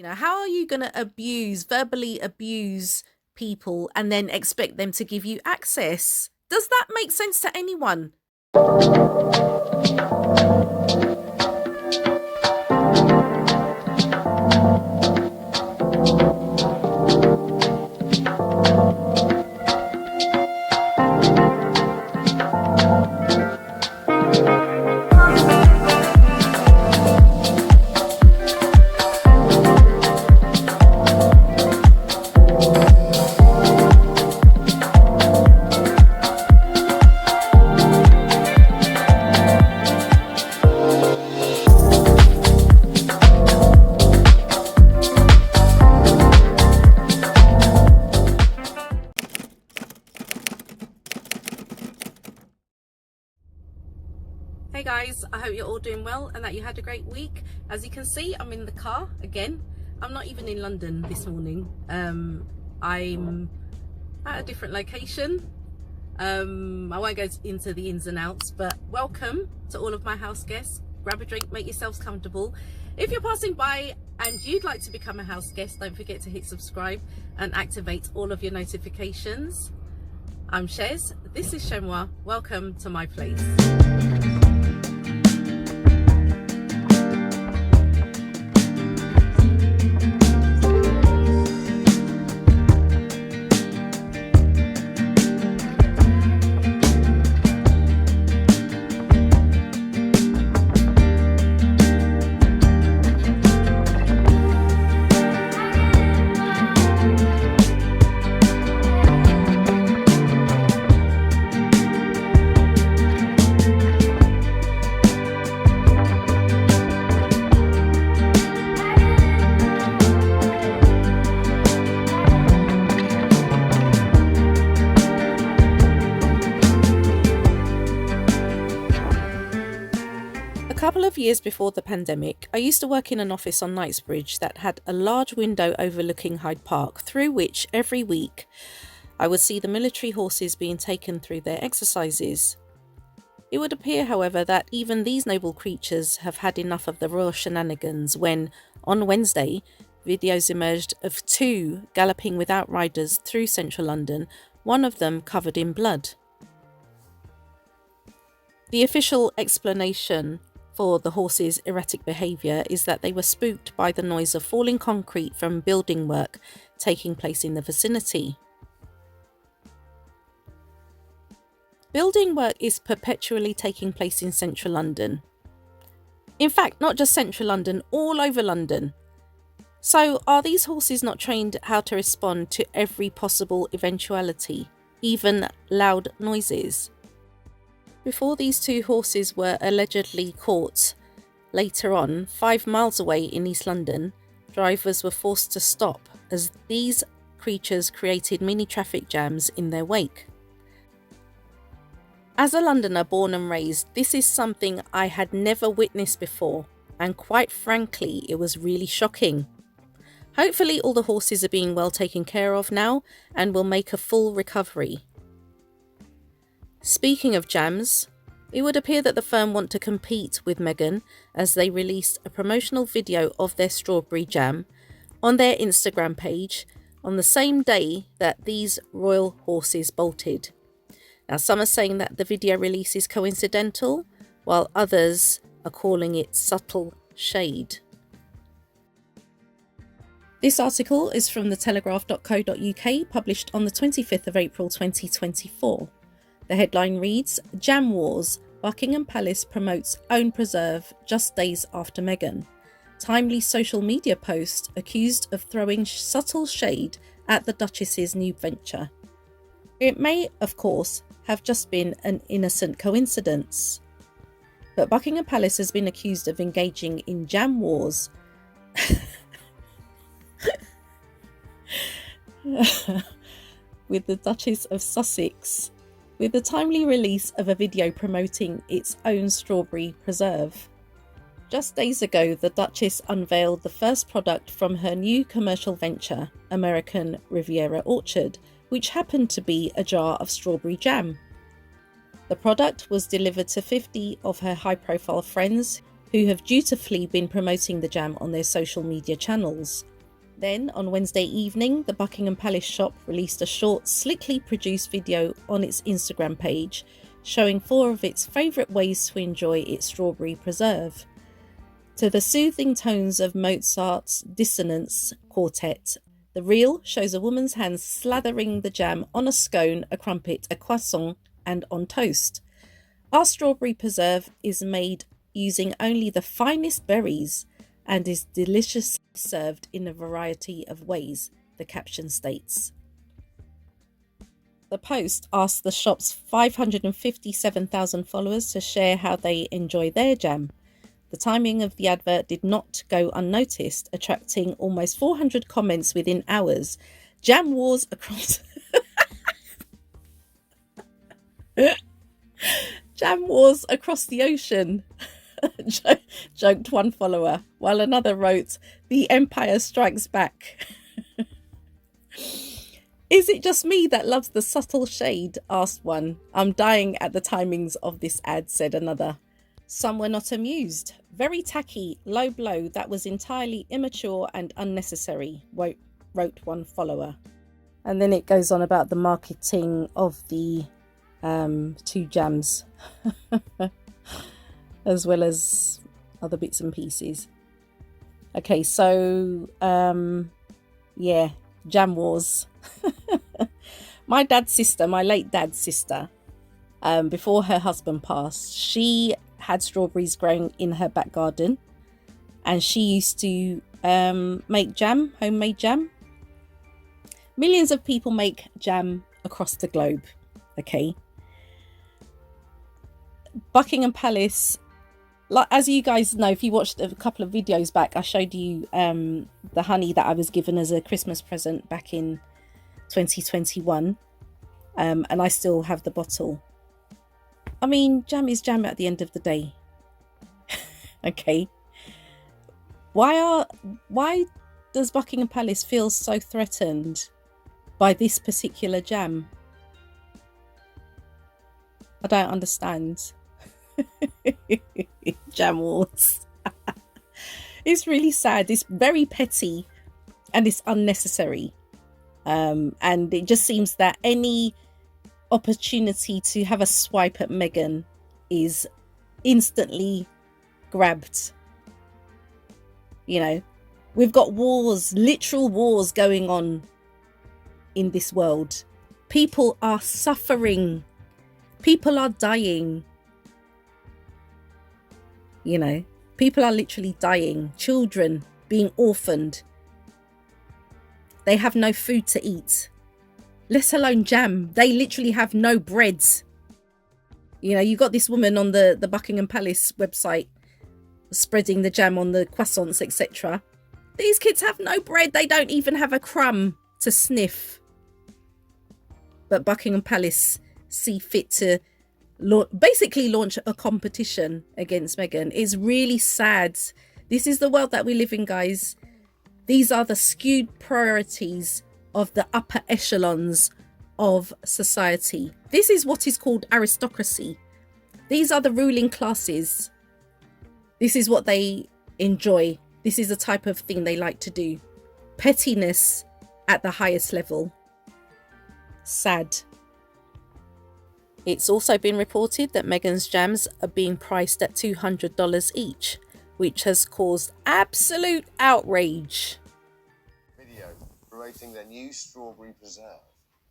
How are you going to verbally abuse people and then expect them to give you access? Does that make sense to anyone? Hey guys, I hope you're all doing well and that you had a great week. As you can see, I'm in the car again. I'm not even in London this morning. I'm at a different location. I won't go into the ins and outs, but welcome to all of my house guests. Grab a drink, make yourselves comfortable. If you're passing by and you'd like to become a house guest, don't forget to hit subscribe and activate all of your notifications. I'm Chez, this is Chez M0i. Welcome to my place. A couple of years before the pandemic, I used to work in an office on Knightsbridge that had a large window overlooking Hyde Park, through which every week I would see the military horses being taken through their exercises. It would appear, however, that even these noble creatures have had enough of the royal shenanigans when, on Wednesday, videos emerged of two galloping without riders through central London, one of them covered in blood. The official explanation for the horses' erratic behaviour is that they were spooked by the noise of falling concrete from building work taking place in the vicinity. Building work is perpetually taking place in central London. In fact, not just central London, all over London. So are these horses not trained how to respond to every possible eventuality, even loud noises? Before these two horses were allegedly caught, later on, 5 miles away in East London, drivers were forced to stop as these creatures created mini traffic jams in their wake. As a Londoner born and raised, this is something I had never witnessed before, and quite frankly, it was really shocking. Hopefully all the horses are being well taken care of now and will make a full recovery. Speaking of jams, it would appear that the firm want to compete with Meghan as they released a promotional video of their strawberry jam on their Instagram page on the same day that these royal horses bolted. Now, some are saying that the video release is coincidental, while others are calling it subtle shade. This article is from thetelegraph.co.uk, published on the 25th of April 2024. The headline reads, Jam Wars, Buckingham Palace promotes own preserve just days after Meghan. Timely social media post accused of throwing subtle shade at the Duchess's new venture. It may, of course, have just been an innocent coincidence. But Buckingham Palace has been accused of engaging in jam wars with the Duchess of Sussex, with the timely release of a video promoting its own strawberry preserve. Just days ago, the Duchess unveiled the first product from her new commercial venture, American Riviera Orchard, which happened to be a jar of strawberry jam. The product was delivered to 50 of her high-profile friends who have dutifully been promoting the jam on their social media channels. Then, on Wednesday evening, the Buckingham Palace shop released a short, slickly produced video on its Instagram page, showing 4 of its favourite ways to enjoy its strawberry preserve. To the soothing tones of Mozart's Dissonance Quartet, the reel shows a woman's hands slathering the jam on a scone, a crumpet, a croissant, and on toast. Our strawberry preserve is made using only the finest berries and is deliciously served in a variety of ways, the caption states. The post asked the shop's 557,000 followers to share how they enjoy their jam. The timing of the advert did not go unnoticed, attracting almost 400 comments within hours. Jam wars across Jam wars across the ocean, joked one follower, while another wrote, "The Empire strikes back." "Is it just me that loves the subtle shade?" asked one. "I'm dying at the timings of this ad," said another. Some were not amused. "Very tacky, low blow that was entirely immature and unnecessary," wrote one follower. And then it goes on about the marketing of the 2 jams, as well as other bits and pieces. Okay, so yeah, jam wars. My late dad's sister, before her husband passed, she had strawberries growing in her back garden, and she used to make jam, homemade jam. Millions of people make jam across the globe. Okay, Buckingham Palace, like, as you guys know, if you watched a couple of videos back, I showed you the honey that I was given as a Christmas present back in 2021, and I still have the bottle. I mean, jam is jam at the end of the day. Okay, why does Buckingham Palace feel so threatened by this particular jam? I don't understand. Jam wars. It's really sad. It's very petty and it's unnecessary. And it just seems that any opportunity to have a swipe at Meghan is instantly grabbed. You know, we've got wars, literal wars going on in this world. People are suffering. People are dying. You know, people are literally dying. Children being orphaned. They have no food to eat, let alone jam. They literally have no bread. You know, you got this woman on the Buckingham Palace website spreading the jam on the croissants, etc. These kids have no bread. They don't even have a crumb to sniff. But Buckingham Palace see fit to basically launch a competition against Meghan. It's really sad. This is the world that we live in, guys. These are the skewed priorities of the upper echelons of society. This is what is called aristocracy. These are the ruling classes. This is what they enjoy. This is the type of thing they like to do. Pettiness at the highest level. Sad. It's also been reported that Meghan's jams are being priced at $200 each, which has caused absolute outrage. Video promoting their new strawberry preserve.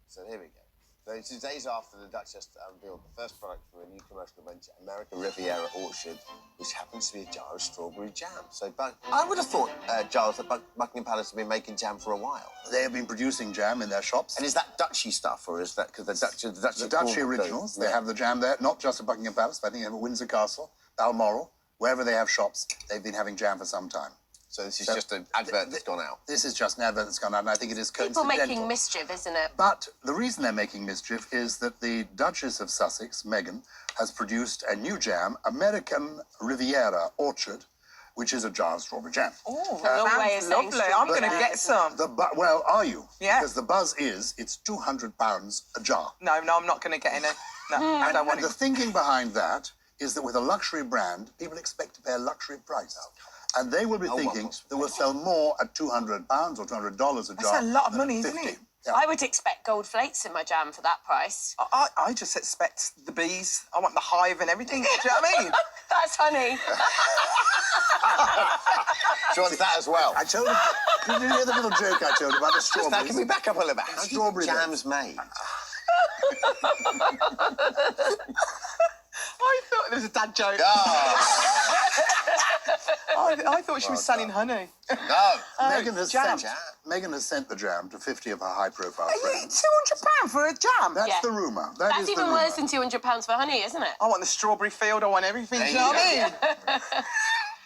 So here we go. So it's days after the Duchess unveiled the first product from a new commercial venture, American Riviera Orchard, which happens to be a jar of strawberry jam. So, but I would have thought, Giles, that Buckingham Palace have been making jam for a while. They have been producing jam in their shops. And is that Dutchy stuff, or is that because the Dutchy originals? They have the jam there, not just at Buckingham Palace, but I think they have at Windsor Castle, Balmoral, wherever they have shops. They've been having jam for some time. So this is just an advert that's gone out. This is just an advert that's gone out, and I think it is coincidental. People making mischief, isn't it? But the reason they're making mischief is that the Duchess of Sussex, Meghan, has produced a new jam, American Riviera Orchard, which is a jar of strawberry jam. Oh, sounds lovely. I'm going to get some. Well, are you? Yeah. Because the buzz is it's £200 a jar. No, I'm not going to get any. No, I don't want And it. the thinking behind that is that with a luxury brand, people expect to pay a luxury price. And they will be thinking that we'll sell more at £200 or $200 a jar. That's a lot of money, isn't 50. it? Yeah. I would expect gold flakes in my jam for that price. I just expect the bees. I want the hive and everything. Do you know what I mean? That's honey. She wants that as well. I told him, did you hear the little joke I told him about the Just that, strawberries? can we back up a little bit? How do you think Strawberry jam's made? I thought there was a dad joke. Oh, I thought she was selling honey. no. Meghan jam. has sent the jam to 50 of her high-profile friends. £200 for a jam? That's Yeah. the rumour. That's even worse than £200 for honey, isn't it? I want the strawberry field. I want everything. There Do you know you what I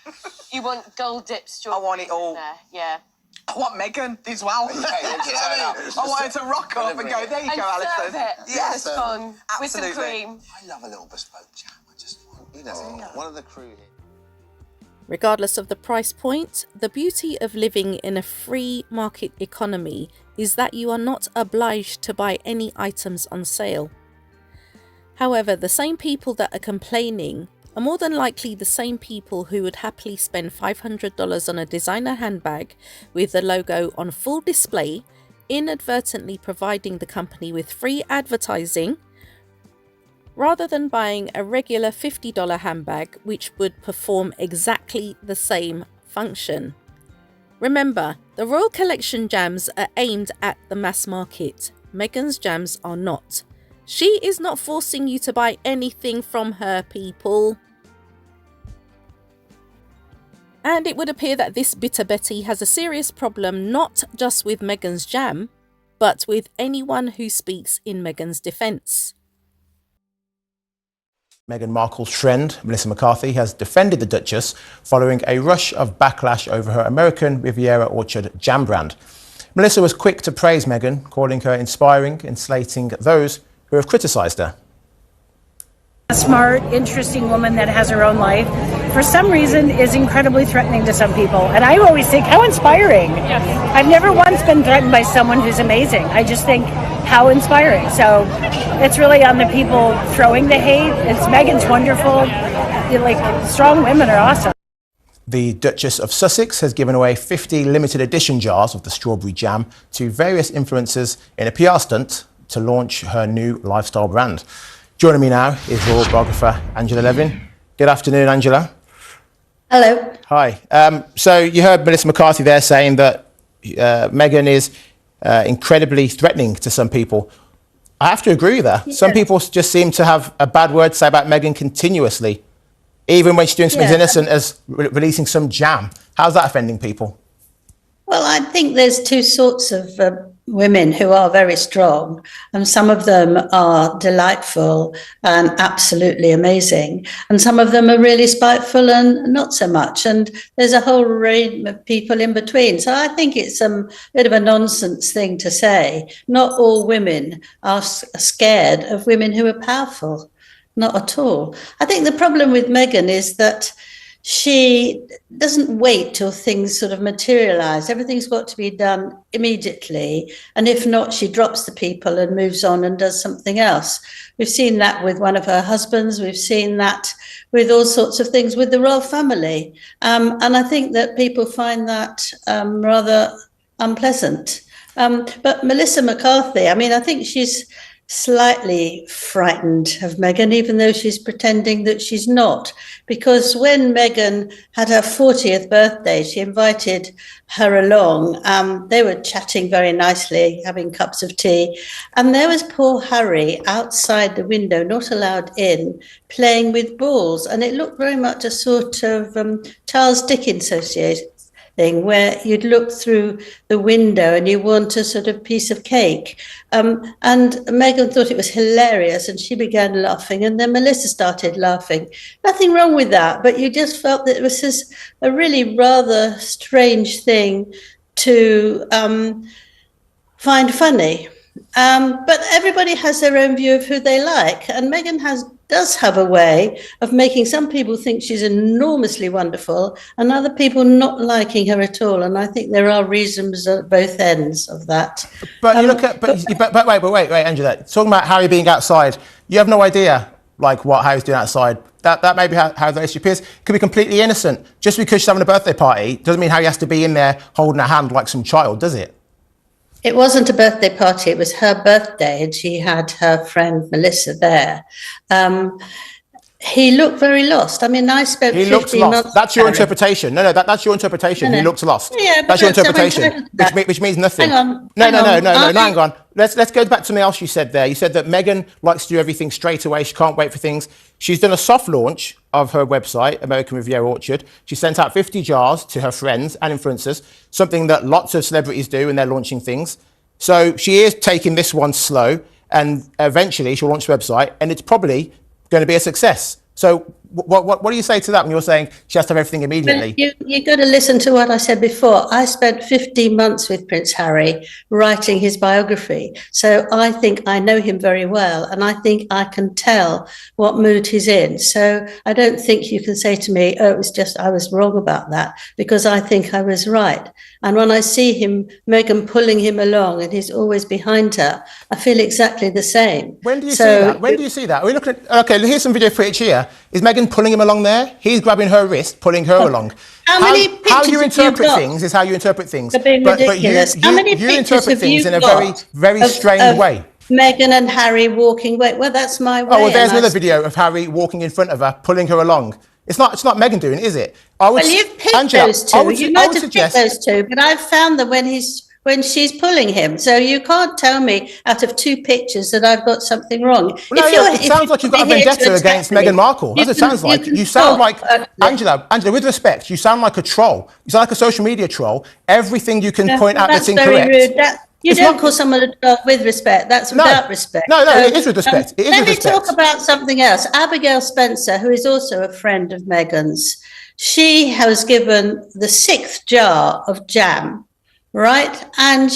mean? You want gold dipped strawberries. I want it all. There. Yeah. I want Meghan as well. Yeah, Do you know what I mean? just I want her to rock up and go, there you And go, serve Alison. it. Yes. Gone with some Absolutely. cream. I love a little bespoke jam. I just want, you know, one of the crew here. Regardless of the price point, the beauty of living in a free market economy is that you are not obliged to buy any items on sale. However, the same people that are complaining are more than likely the same people who would happily spend $500 on a designer handbag with the logo on full display, inadvertently providing the company with free advertising, rather than buying a regular $50 handbag which would perform exactly the same function. Remember, the Royal Collection jams are aimed at the mass market. Meghan's jams are not. She is not forcing you to buy anything from her, people. And it would appear that this bitter Betty has a serious problem not just with Meghan's jam, but with anyone who speaks in Meghan's defence. Meghan Markle's friend, Melissa McCarthy, has defended the Duchess following a rush of backlash over her American Riviera Orchard jam brand. Melissa was quick to praise Meghan, calling her inspiring and slating those who have criticised her. A smart, interesting woman that has her own life, for some reason, is incredibly threatening to some people. And I always think, how inspiring. Yes. I've never once been threatened by someone who's amazing. I just think, how inspiring. So it's really on the people throwing the hate. It's Meghan's wonderful. Strong women are awesome. The Duchess of Sussex has given away 50 limited edition jars of the strawberry jam to various influencers in a PR stunt to launch her new lifestyle brand. Joining me now is royal biographer Angela Levin. Good afternoon, Angela. Hello. Hi. So you heard Melissa McCarthy there saying that Meghan is incredibly threatening to some people. I have to agree with her. Yeah. Some people just seem to have a bad word to say about Meghan continuously, even when she's doing something as innocent as releasing some jam. How's that offending people? Well, I think there's two sorts of women who are very strong, and some of them are delightful and absolutely amazing, and some of them are really spiteful and not so much, and there's a whole range of people in between. So I think it's a bit of a nonsense thing to say. Not all women are scared of women who are powerful, not at all. I think the problem with Meghan is that she doesn't wait till things sort of materialise. Everything's got to be done immediately. And if not, she drops the people and moves on and does something else. We've seen that with one of her husbands. We've seen that with all sorts of things with the royal family. And I think that people find that rather unpleasant. But Melissa McCarthy, I mean, I think she's slightly frightened of Meghan, even though she's pretending that she's not. Because when Meghan had her 40th birthday, she invited her along. They were chatting very nicely, having cups of tea. And there was poor Harry outside the window, not allowed in, playing with balls. And it looked very much a sort of Charles Dickens thing, where you'd look through the window and you want a sort of piece of cake. And Meghan thought it was hilarious and she began laughing, and then Melissa started laughing. Nothing wrong with that, but you just felt that it was just a really rather strange thing to find funny. But everybody has their own view of who they like, and Meghan does have a way of making some people think she's enormously wonderful and other people not liking her at all. And I think there are reasons at both ends of that. But you look at, wait, Angela, talking about Harry being outside, you have no idea like what Harry's doing outside That may be how the relationship is. Could be completely innocent. Just because she's having a birthday party doesn't mean Harry has to be in there holding her hand like some child, does it? It wasn't a birthday party, it was her birthday, and she had her friend Melissa there. He looked very lost. I mean, I spent 15 months... That's your interpretation. No, that's your interpretation. He looked lost. Yeah, that's your interpretation, which means nothing. Hang on. No, hang on. Let's go back to something else you said there. You said that Meghan likes to do everything straight away. She can't wait for things. She's done a soft launch of her website, American Riviera Orchard. She sent out 50 jars to her friends and influencers, something that lots of celebrities do when they're launching things. So she is taking this one slow, and eventually she'll launch the website, and it's probably going to be a success. So what do you say to that when you're saying she has to have everything immediately? You've got to listen to what I said before. I spent 15 months with Prince Harry writing his biography. So I think I know him very well, and I think I can tell what mood he's in. So I don't think you can say to me, oh, it was just I was wrong about that, because I think I was right. And when I see him, Meghan pulling him along, and he's always behind her, I feel exactly the same. When do you see that? When do you see that? Are we looking at, okay, here's some video footage here. Is Meghan pulling him along there? He's grabbing her wrist, pulling her along. How you interpret things is how you interpret things. They're being ridiculous. How many you pictures interpret have you things in a got very strange way. Meghan and Harry walking away. Well, that's my way. Oh, well, there's another video of Harry walking in front of her, pulling her along. It's not Meghan doing it, is it? Well, you've picked those two. You might have picked those two, but I've found that when she's pulling him. So you can't tell me out of two pictures that I've got something wrong. Well, it sounds like you've got a vendetta against Meghan Markle. That's what it sounds like. You sound like, Angela, with respect, you sound like a troll. You sound like a social media troll. Everything you can point out that's incorrect. Very rude. You don't call someone a troll with respect. That's without respect. No, it is with respect. Let me talk about something else. Abigail Spencer, who is also a friend of Meghan's, she was given the 6th jar of jam, right? And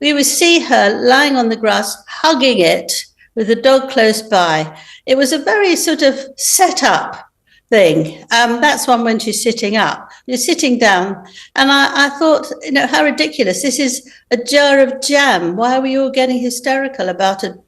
we would see her lying on the grass, hugging it with the dog close by. It was a very sort of set up thing. That's one when she's sitting up. You're sitting down. And I thought, how ridiculous. This is a jar of jam. Why are we all getting hysterical about a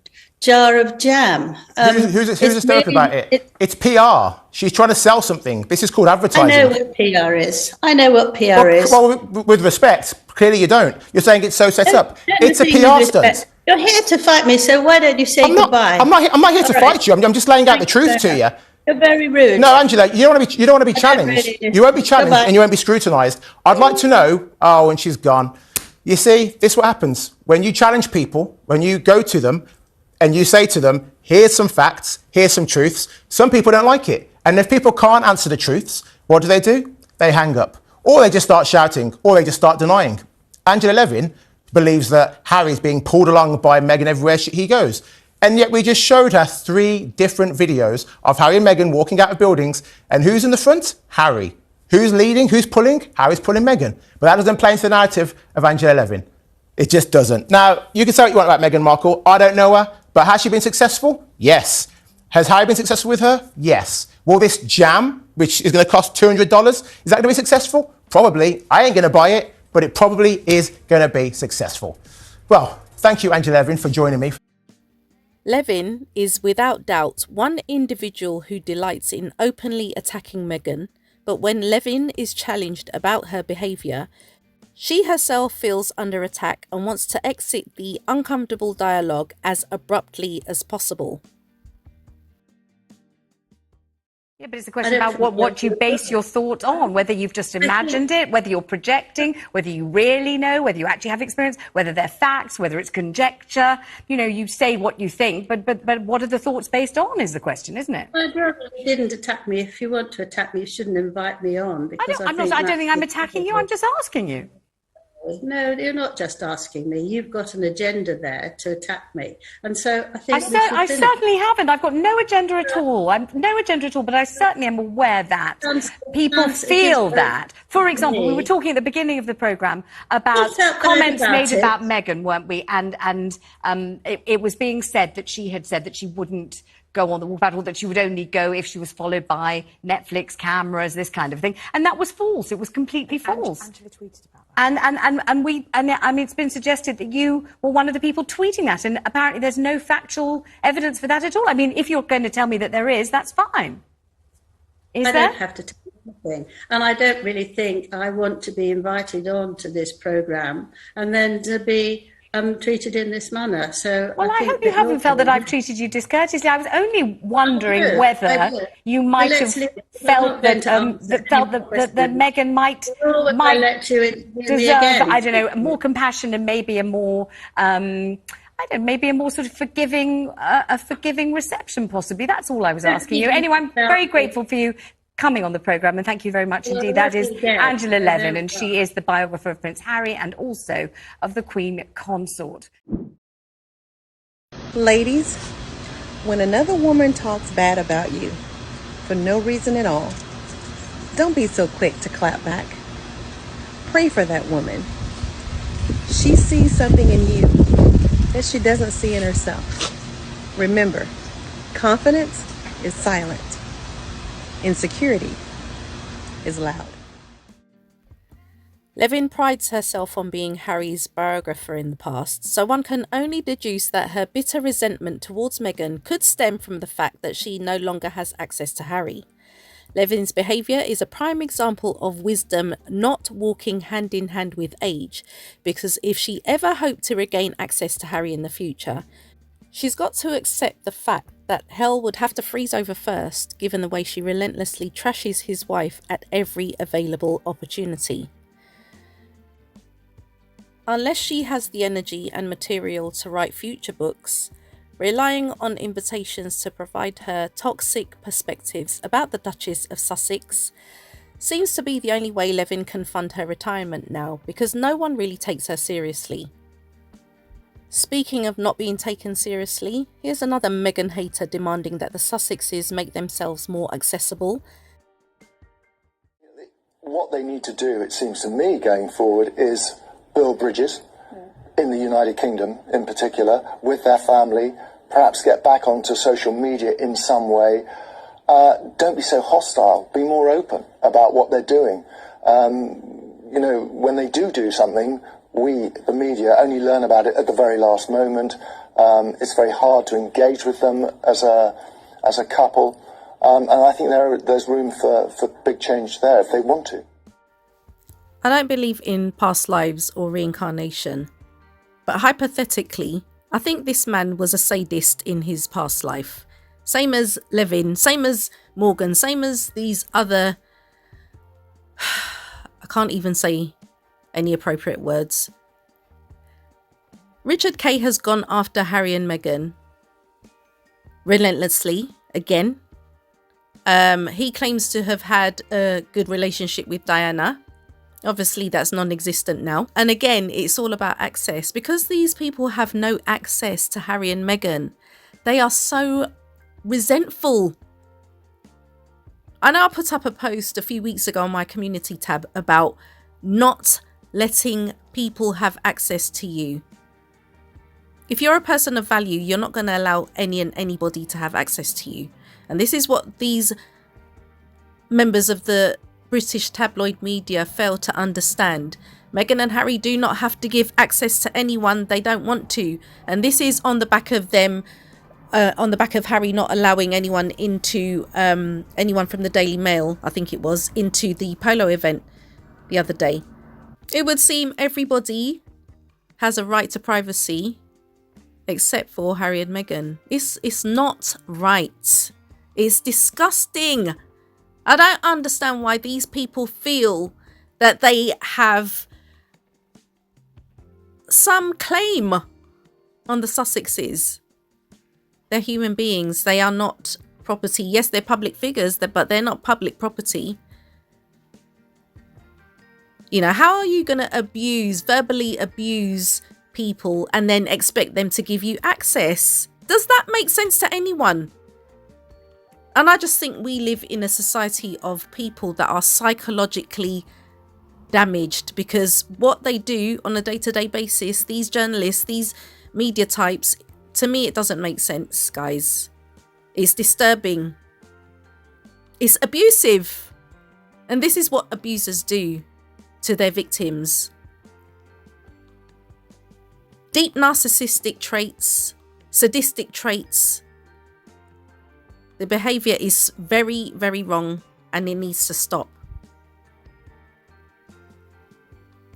jar of jam? Who's hysterical about it? It's PR. She's trying to sell something. This is called advertising. I know what PR is. Well, with respect, clearly you don't. You're saying it's so set up. It's a PR stunt. You're here to fight me, so why don't you say goodbye? I'm not here to fight you. I'm just laying out the truth to you. You're very rude. No, Angela, you don't want to be challenged. You won't be challenged and you won't be scrutinised. I'd like to know, and she's gone. You see, this is what happens. When you challenge people, when you go to them and you say to them, here's some facts, here's some truths, some people don't like it. And if people can't answer the truths, what do? They hang up. Or they just start shouting, or they just start denying. Angela Levin believes that Harry's being pulled along by Meghan everywhere he goes. And yet we just showed her 3 different videos of Harry and Meghan walking out of buildings. And who's in the front? Harry. Who's leading? Who's pulling? Harry's pulling Meghan. But that doesn't play into the narrative of Angela Levin. It just doesn't. Now, you can say what you want about Meghan Markle. I don't know her. But has she been successful? Yes. Has Harry been successful with her? Yes. Will this jam, which is going to cost $200, is that going to be successful? Probably. I ain't going to buy it, but it probably is going to be successful. Well, thank you, Angela Levin, for joining me. Levin is without doubt one individual who delights in openly attacking Meghan, but when Levin is challenged about her behaviour, she herself feels under attack and wants to exit the uncomfortable dialogue as abruptly as possible. Yeah, but it's a question about what you base your thoughts on, whether you've just imagined it, whether you're projecting, whether you really know, whether you actually have experience, whether they're facts, whether it's conjecture. You say what you think, but what are the thoughts based on is the question, isn't it? I'd rather you didn't attack me. If you want to attack me, you shouldn't invite me on. Because I don't think I'm attacking you. I'm just asking you. No, you're not just asking me. You've got an agenda there to attack me. And so I think... I certainly haven't. I've got no agenda at all. No agenda at all, but I certainly am aware that people feel that. For example, we were talking at the beginning of the programme about comments made about Meghan, weren't we? And it was being said that she had said that she wouldn't go on the war battle, that she would only go if she was followed by Netflix cameras, this kind of thing. And that was false. It was completely false. Angela tweeted about that. And it's been suggested that you were one of the people tweeting that, and apparently there's no factual evidence for that at all. I mean, if you're going to tell me that there is, that's fine. Is I there? don't have to tell anything. And I don't really think I want to be invited on to this programme and then to be treated in this manner. So Well, I think hope you that haven't felt that you're I've treated you discourteously. I was only wondering I whether will. you But might let's have leave it. I'm felt not going that to answer any more that questions. Meghan might Nor would I let you interview me deserve, again. I don't know, more compassion and maybe a more I don't know, maybe a more sort of forgiving reception, possibly. That's all I was asking you. Anyway, I'm very grateful for you coming on the programme, and thank you very much indeed. That is Angela Levin, and she is the biographer of Prince Harry and also of the Queen Consort. Ladies, when another woman talks bad about you for no reason at all, don't be so quick to clap back. Pray for that woman. She sees something in you that she doesn't see in herself. Remember, confidence is silent. Insecurity is loud. Levin prides herself on being Harry's biographer in the past, so one can only deduce that her bitter resentment towards Meghan could stem from the fact that she no longer has access to Harry. Levin's behaviour is a prime example of wisdom not walking hand in hand with age, because if she ever hoped to regain access to Harry in the future, she's got to accept the fact that hell would have to freeze over first, given the way she relentlessly trashes his wife at every available opportunity. Unless she has the energy and material to write future books, relying on invitations to provide her toxic perspectives about the Duchess of Sussex seems to be the only way Levin can fund her retirement now, because no one really takes her seriously. Speaking of not being taken seriously, here's another Meghan hater demanding that the Sussexes make themselves more accessible. What they need to do, it seems to me, going forward, is build bridges in the United Kingdom in particular with their family, perhaps get back onto social media in some way. Don't be so hostile, be more open about what they're doing. When they do something, we, the media, only learn about it at the very last moment. It's very hard to engage with them as a couple. And I think there's room for big change there if they want to. I don't believe in past lives or reincarnation, but hypothetically, I think this man was a sadist in his past life. Same as Levin, same as Morgan, same as these other... I can't even say any appropriate words. Richard Kay has gone after Harry and Meghan relentlessly again. He claims to have had a good relationship with Diana. Obviously, that's non-existent now. And again, it's all about access. Because these people have no access to Harry and Meghan, they are so resentful. I know I put up a post a few weeks ago on my community tab about not letting people have access to you. If you're a person of value, you're not going to allow any and anybody to have access to you. And this is what these members of the British tabloid media fail to understand. Meghan and Harry do not have to give access to anyone they don't want to. And this is on the back of them, on the back of Harry not allowing anyone into, anyone from the Daily Mail, I think it was, into the polo event the other day. It would seem everybody has a right to privacy except for Harry and Meghan. It's not right. It's disgusting. I don't understand why these people feel that they have some claim on the Sussexes. They're human beings. They are not property. Yes, they're public figures, but they're not public property. You know, how are you going to verbally abuse people and then expect them to give you access? Does that make sense to anyone? And I just think we live in a society of people that are psychologically damaged, because what they do on a day-to-day basis, these journalists, these media types, to me, it doesn't make sense, guys. It's disturbing. It's abusive. And this is what abusers do to their victims. Deep narcissistic traits, sadistic traits. The behaviour is very, very wrong, and it needs to stop.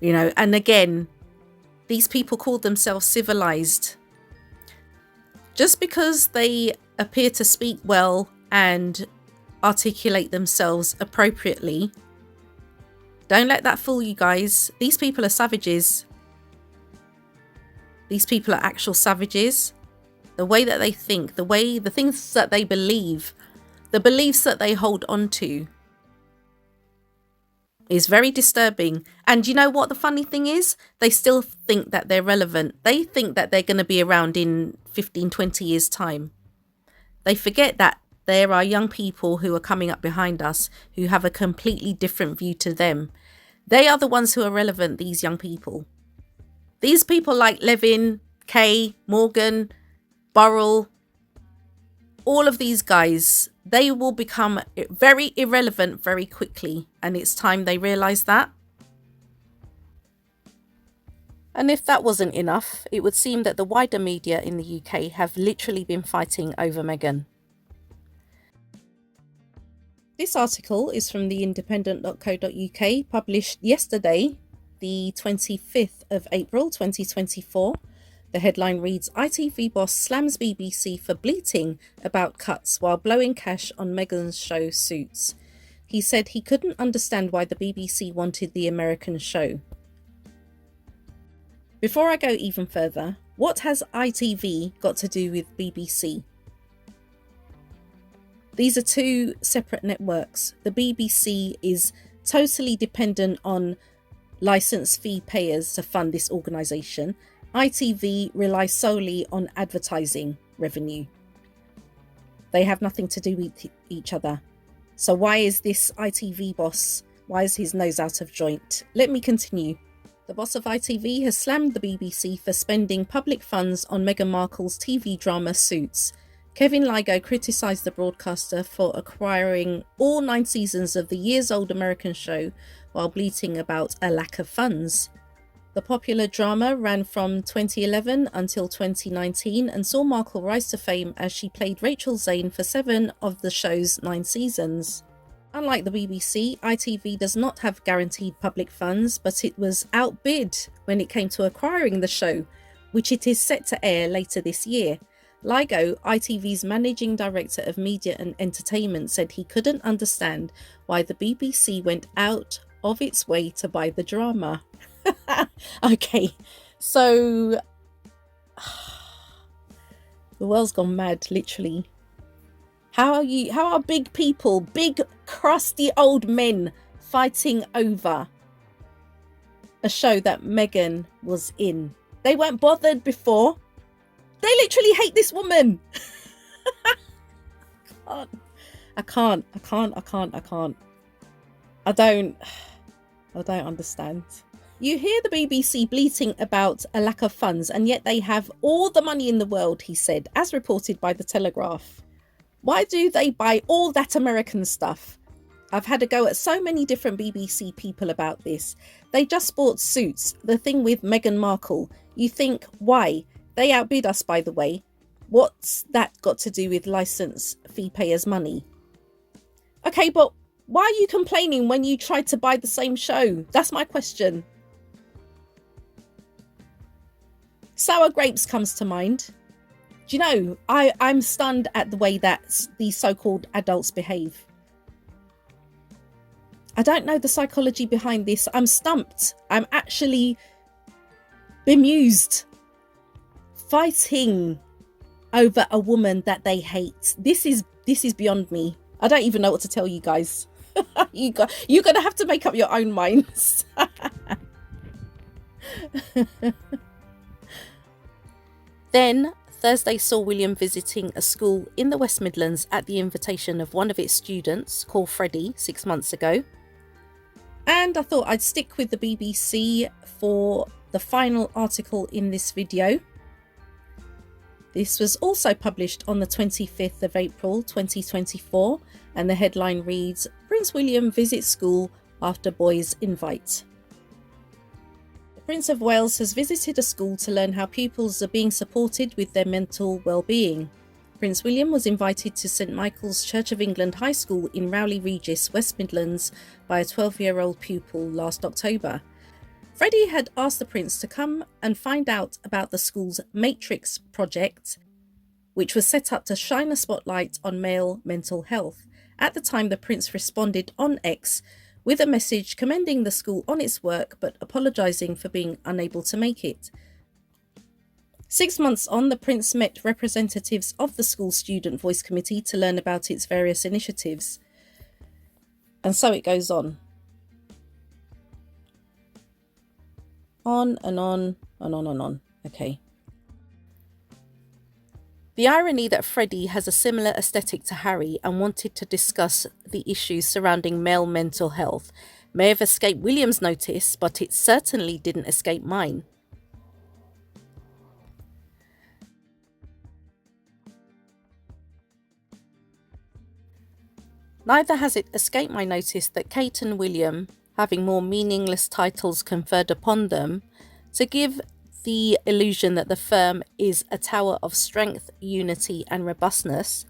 You know, and again, these people call themselves civilized. Just because they appear to speak well and articulate themselves appropriately, don't let that fool you guys. These people are savages. These people are actual savages. The way that they think, the things that they believe, the beliefs that they hold on to is very disturbing. And you know what the funny thing is? They still think that they're relevant. They think that they're going to be around in 15, 20 years' time. They forget that there are young people who are coming up behind us who have a completely different view to them. They are the ones who are relevant, these young people. These people like Levin, Kay, Morgan, Burrell, all of these guys, they will become very irrelevant very quickly, and it's time they realise that. And if that wasn't enough, it would seem that the wider media in the UK have literally been fighting over Meghan. This article is from theindependent.co.uk, published yesterday, the 25th of April 2024. The headline reads, ITV boss slams BBC for bleating about cuts while blowing cash on Meghan's show Suits. He said he couldn't understand why the BBC wanted the American show. Before I go even further, what has ITV got to do with BBC? These are two separate networks. The BBC is totally dependent on license fee payers to fund this organisation. ITV relies solely on advertising revenue. They have nothing to do with each other. So why is this ITV boss, why is his nose out of joint? Let me continue. The boss of ITV has slammed the BBC for spending public funds on Meghan Markle's TV drama Suits. Kevin Lygo criticised the broadcaster for acquiring all 9 seasons of the years-old American show while bleating about a lack of funds. The popular drama ran from 2011 until 2019 and saw Markle rise to fame as she played Rachel Zane for 7 of the show's 9 seasons. Unlike the BBC, ITV does not have guaranteed public funds, but it was outbid when it came to acquiring the show, which it is set to air later this year. Lygo, ITV's managing director of media and entertainment, said he couldn't understand why the BBC went out of its way to buy the drama. Okay, so the world's gone mad, literally. How are big people, big crusty old men, fighting over a show that Meghan was in? They weren't bothered before. They literally hate this woman. I can't. I don't understand. You hear the BBC bleating about a lack of funds, and yet they have all the money in the world, he said, as reported by The Telegraph. Why do they buy all that American stuff? I've had a go at so many different BBC people about this. They just bought Suits, the thing with Meghan Markle. You think, why? They outbid us, by the way. What's that got to do with license fee payers' money? Okay, but why are you complaining when you tried to buy the same show? That's my question. Sour Grapes comes to mind. Do you know, I'm stunned at the way that these so-called adults behave. I don't know the psychology behind this. I'm stumped. I'm actually bemused. Fighting over a woman that they hate. This is beyond me. I don't even know what to tell you guys. You're gonna have to make up your own minds. Then Thursday saw William visiting a school in the West Midlands at the invitation of one of its students, called Freddie, 6 months ago. And I thought I'd stick with the BBC for the final article in this video. This was also published on the 25th of April 2024, and the headline reads, Prince William visits school after boys invite. The Prince of Wales has visited a school to learn how pupils are being supported with their mental well-being. Prince William was invited to St Michael's Church of England High School in Rowley Regis, West Midlands by a 12-year-old pupil last October. Freddie had asked the Prince to come and find out about the school's Matrix project, which was set up to shine a spotlight on male mental health. At the time, the Prince responded on X with a message commending the school on its work but apologising for being unable to make it. 6 months on, the Prince met representatives of the school Student Voice Committee to learn about its various initiatives. And so it goes on. On and on and on and on. Okay. The irony that Freddie has a similar aesthetic to Harry and wanted to discuss the issues surrounding male mental health may have escaped William's notice, but it certainly didn't escape mine. Neither has it escaped my notice that Kate and William, having more meaningless titles conferred upon them, to give the illusion that the firm is a tower of strength, unity and robustness,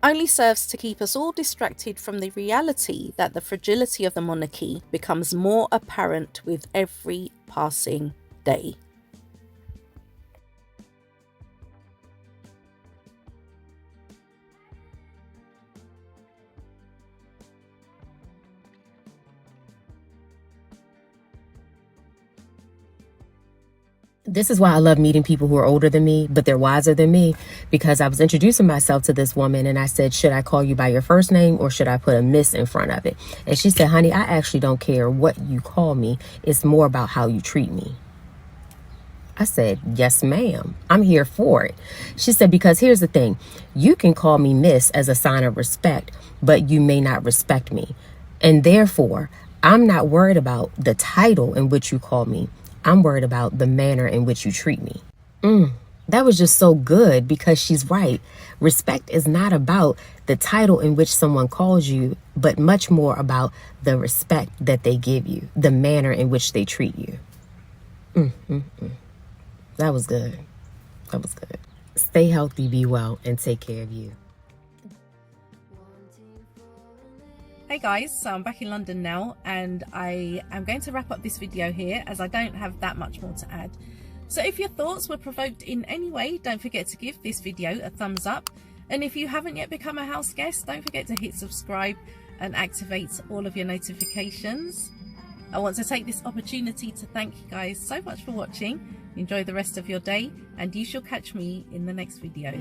only serves to keep us all distracted from the reality that the fragility of the monarchy becomes more apparent with every passing day. This is why I love meeting people who are older than me, but they're wiser than me, because I was introducing myself to this woman and I said, should I call you by your first name or should I put a miss in front of it? And she said, honey, I actually don't care what you call me. It's more about how you treat me. I said, yes, ma'am. I'm here for it. She said, because here's the thing. You can call me miss as a sign of respect, but you may not respect me. And therefore, I'm not worried about the title in which you call me. I'm worried about the manner in which you treat me. That was just so good, because she's right. Respect is not about the title in which someone calls you, but much more about the respect that they give you, the manner in which they treat you. That was good. That was good. Stay healthy, be well, and take care of you. Hey guys, so I'm back in London now and I am going to wrap up this video here as I don't have that much more to add. So if your thoughts were provoked in any way, don't forget to give this video a thumbs up. And if you haven't yet become a house guest, don't forget to hit subscribe and activate all of your notifications. I want to take this opportunity to thank you guys so much for watching. Enjoy the rest of your day and you shall catch me in the next video.